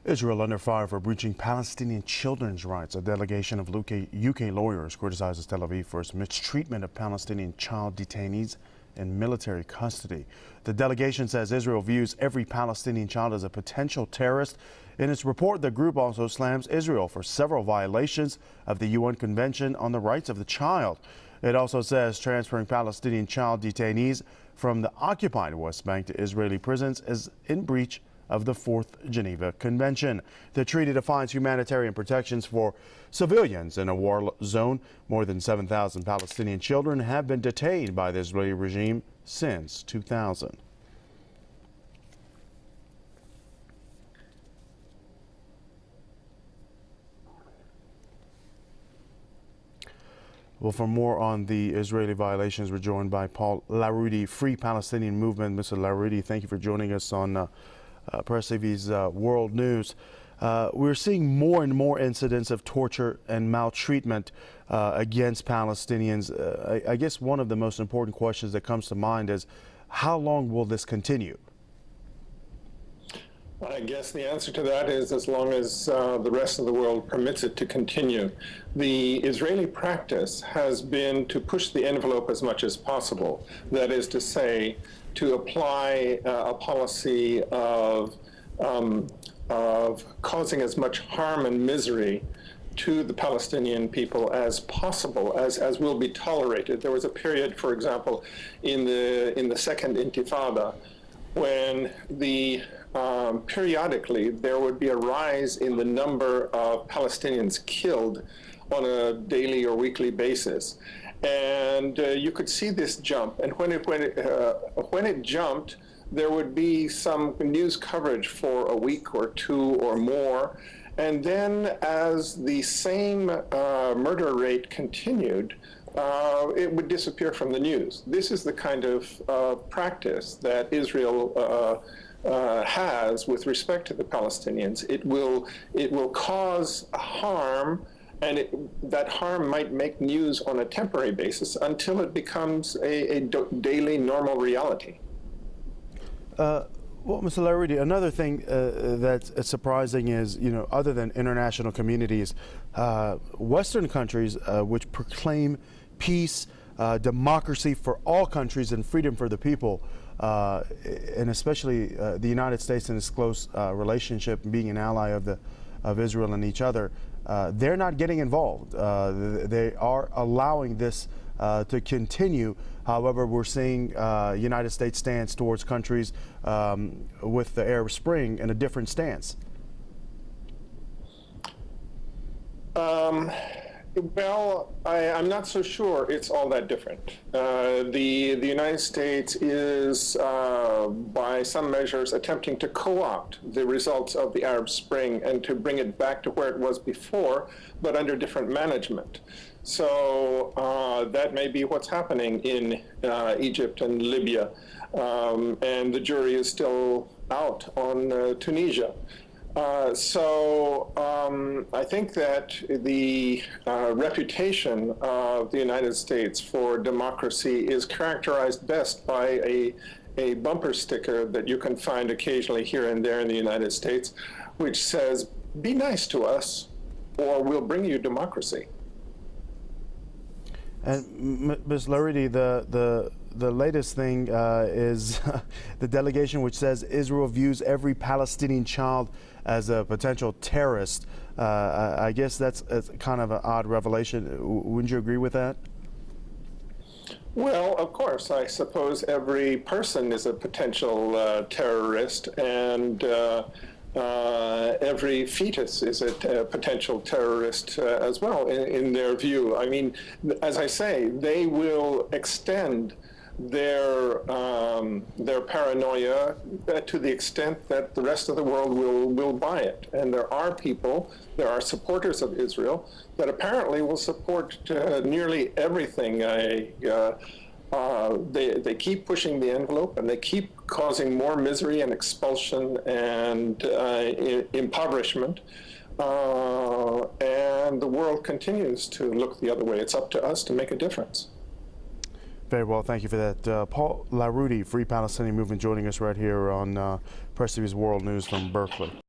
Israel under fire for breaching Palestinian children's rights. A delegation of UK lawyers criticizes Tel Aviv for its mistreatment of Palestinian child detainees in military custody. The delegation says Israel views every Palestinian child as a potential terrorist. In its report, the group also slams Israel for several violations of the UN Convention on the Rights of the Child. It also says transferring Palestinian child detainees from the occupied West Bank to Israeli prisons is in breach of the Fourth Geneva Convention. The treaty defines humanitarian protections for civilians in a war zone. More than 7,000 Palestinian children have been detained by the Israeli regime since 2000. Well, for more on the Israeli violations, we're joined by Paul Larudi, Free Palestinian Movement. Mr. Larudi, thank you for joining us on PRESSTV's World News. We're seeing more and more incidents of torture and maltreatment against Palestinians. I guess one of the most important questions that comes to mind is, how long will this continue? I guess the answer to that is as long as the rest of the world permits it to continue. The Israeli practice has been to push the envelope as much as possible. That is to say, to apply a policy of causing as much harm and misery to the Palestinian people as possible, as will be tolerated. There was a period, for example, in the Second Intifada, when periodically there would be a rise in the number of Palestinians killed on a daily or weekly basis. And you could see this jump. And when it jumped, there would be some news coverage for a week or two or more. And then as the same murder rate continued, it would disappear from the news. This is the kind of practice that Israel has with respect to the Palestinians. It will cause harm, and that harm might make news on a temporary basis until it becomes a daily normal reality. Well, Mr. Larudi, another thing that's surprising is, other than international communities, Western countries which proclaim peace, democracy for all countries and freedom for the people, and especially the United States in its close relationship, being an ally of Israel and each other, they're not getting involved. They are allowing this to continue. However, we're seeing United States stance towards countries with the Arab Spring in a different stance. Well, I'm not so sure it's all that different. The United States is, by some measures, attempting to co-opt the results of the Arab Spring and to bring it back to where it was before, but under different management. So that may be what's happening in Egypt and Libya, and the jury is still out on Tunisia. So I think that the reputation of the United States for democracy is characterized best by a bumper sticker that you can find occasionally here and there in the United States, which says, "Be nice to us, or we'll bring you democracy." And Ms. Larudi, the latest thing is the delegation which says Israel views every Palestinian child as a potential terrorist. I guess that's kind of an odd revelation. Wouldn't you agree with that? Well, of course. I suppose every person is a potential terrorist, and every fetus is a potential terrorist as well, in their view. I mean, as I say, they will extend their paranoia to the extent that the rest of the world will buy it. And there are supporters of Israel that apparently will support nearly everything. They keep pushing the envelope, and they keep causing more misery and expulsion and impoverishment. And the world continues to look the other way. It's up to us to make a difference. Very well, thank you for that. Paul Larudi, Free Palestinian Movement, joining us right here on PRESSTV's World News from Berkeley.